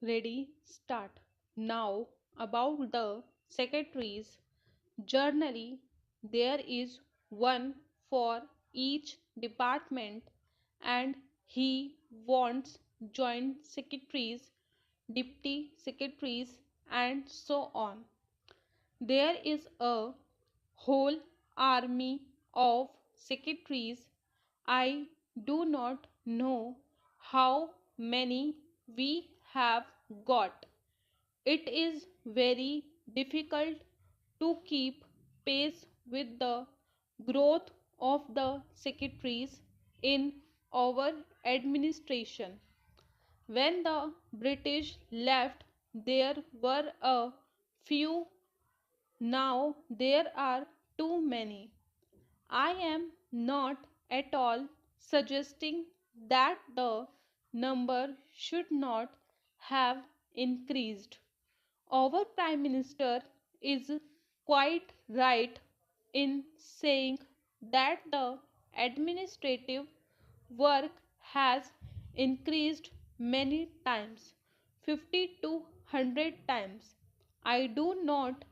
Ready, start. Now, about the secretaries. Generally, there is one for each department, and he wants joint secretaries, deputy secretaries, and so on. There is a whole army of secretaries. I do not know how many we have got. It is very difficult to keep pace with the growth of the secretaries in our administration. When the British left, there were a few. Now there are too many. I am not at all suggesting that the number should not have increased. Our Prime Minister is quite right in saying that the administrative work has increased many times, 50 to 100 times. I do not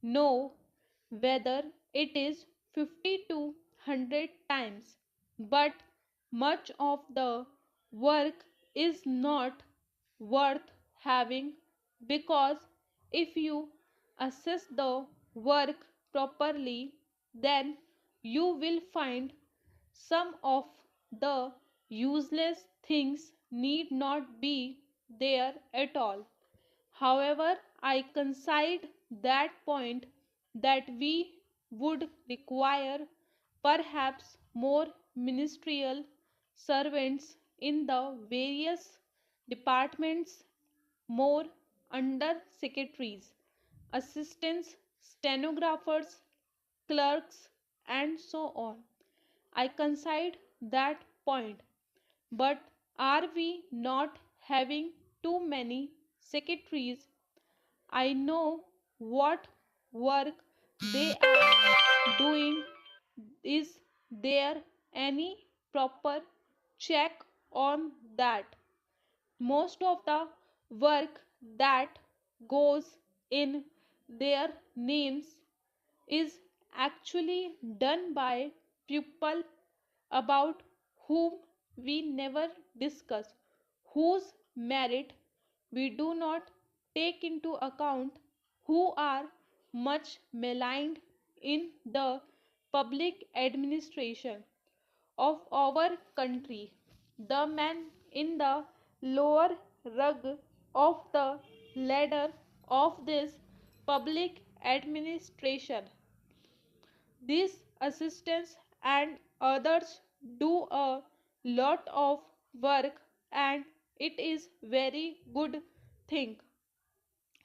know whether it is 50 to 100 times, but much of the work is not worth having, because if you assess the work properly, then you will find some of the useless things need not be there at all. However, I concede that point that we would require perhaps more ministerial servants in the various departments, more under secretaries, assistants, stenographers, clerks, and so on. I concede that point. But are we not having too many secretaries? I know what work they are doing. Is there any proper check on that? Most of the work that goes in their names is actually done by people about whom we never discuss, whose merit we do not take into account, who are much maligned in the public administration of our country. The man in the lower rung of the ladder of this public administration. These assistants and others do a lot of work, and it is very good thing.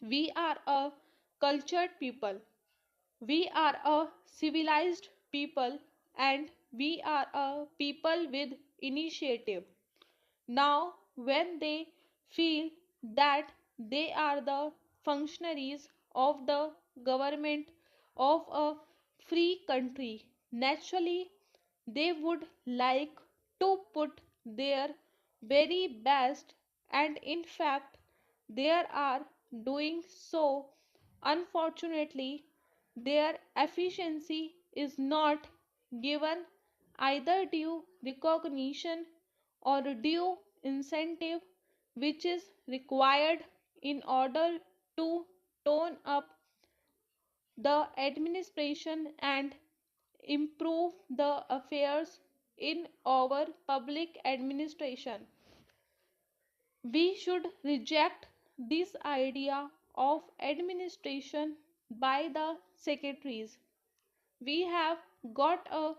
We are a cultured people. We are a civilized people, and we are a people with initiative. Now, when they feel that they are the functionaries of the government of a free country, naturally they would like to put their very best, and in fact, they are doing so. Unfortunately, their efficiency is not given either due recognition or due incentive, which is required in order to tone up the administration and improve the affairs in our public administration. We should reject this idea of administration by the secretaries. We have got a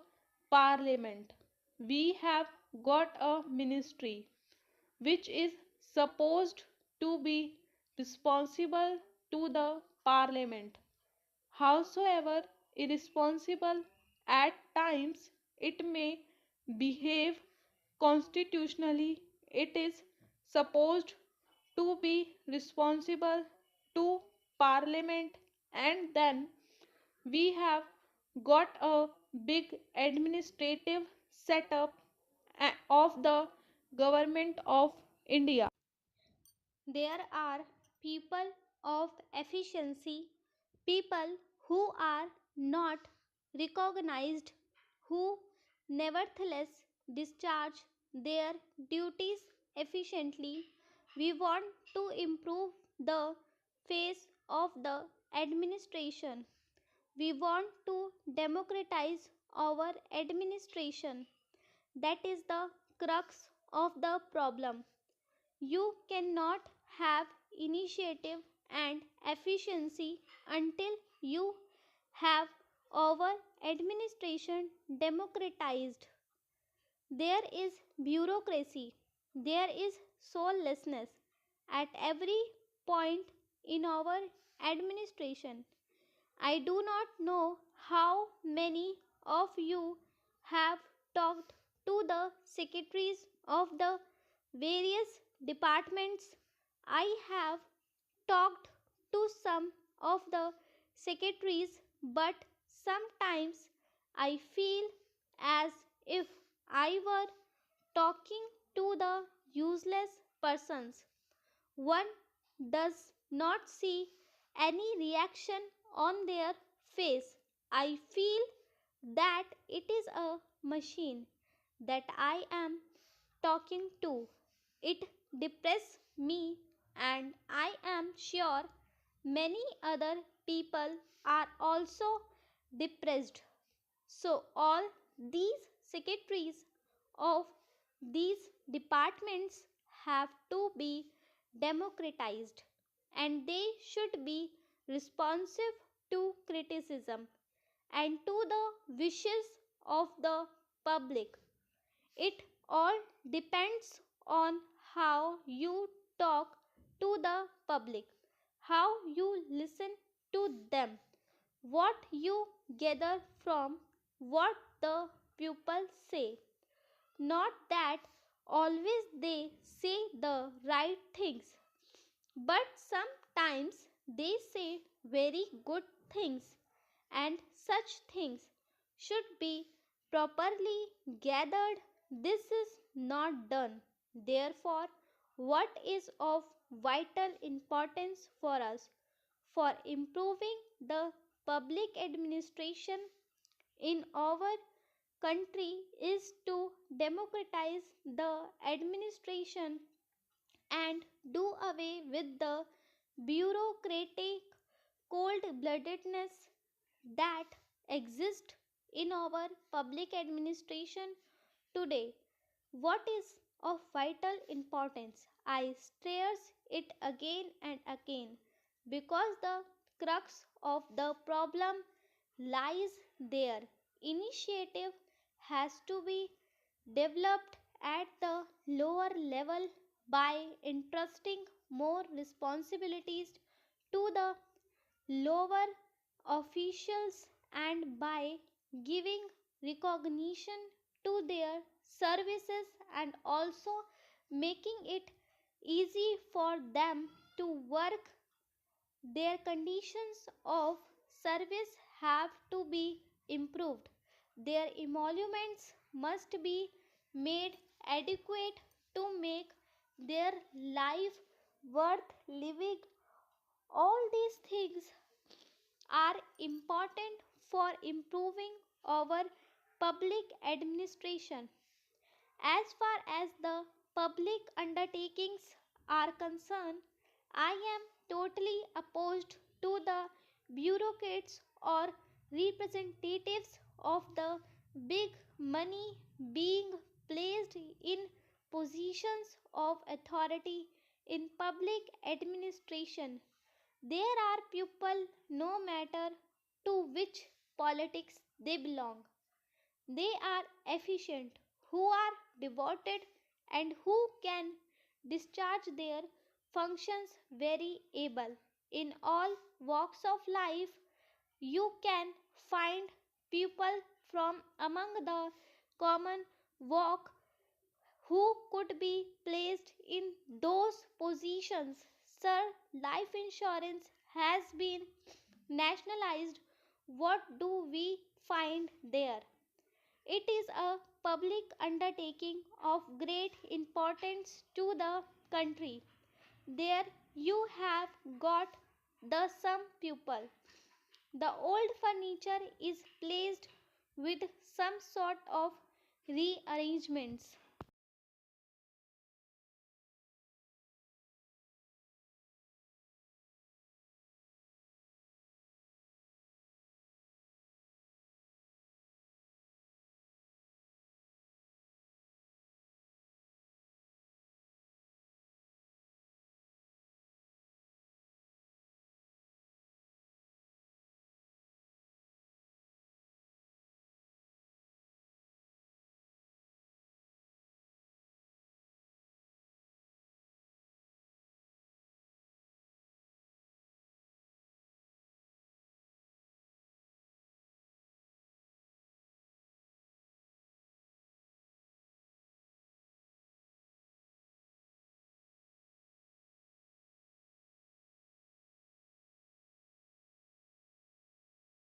parliament, we have got a ministry which is supposed to be responsible to the parliament. Howsoever irresponsible at times it may behave constitutionally, it is supposed to be responsible to parliament, and then we have got a big administrative setup of the government of India. There are people of efficiency, people who are not recognized, who nevertheless discharge their duties efficiently. We want to improve the face of the administration. We want to democratize our administration. That is the crux of the problem. You cannot have initiative and efficiency until you have our administration democratized. There is bureaucracy, there is soullessness at every point in our administration. I do not know how many of you have talked to the secretaries of the various departments. I have talked to some of the secretaries, but sometimes I feel as if I were talking to the useless persons. One does not see any reaction on their face. I feel that it is a machine that I am talking to. It depresses me, and I am sure many other people are also depressed. So, all these secretaries of these departments have to be democratized, and they should be responsive to criticism and to the wishes of the public. It all depends on how you talk to the public, how you listen to them, what you gather from what the pupils say. Not that always they say the right things, but sometimes they say very good things, and such things should be properly gathered. This is not done. Therefore, what is of vital importance for us for improving the public administration in our country is to democratize the administration and do away with the bureaucratic cold bloodedness that exists in our public administration today. What is of vital importance? I stress it again and again because the crux of the problem lies there. Initiative has to be developed at the lower level by entrusting more responsibilities to the lower officials and by giving recognition to their services and also making it easy for them to work. Their conditions of service have to be improved. Their emoluments must be made adequate to make their life worth living. All these things are important for improving our public administration. As far as the public undertakings are concerned, I am totally opposed to the bureaucrats or representatives of the big money being placed in positions of authority in public administration. There are people, no matter to which politics they belong, they are efficient, who are devoted, and who can discharge their functions very able. In all walks of life, you can find people from among the common walk who could be placed in those positions. Sir, life insurance has been nationalized. What do we find there? It is a public undertaking of great importance to the country. There you have got the some pupil. The old furniture is placed with some sort of rearrangements.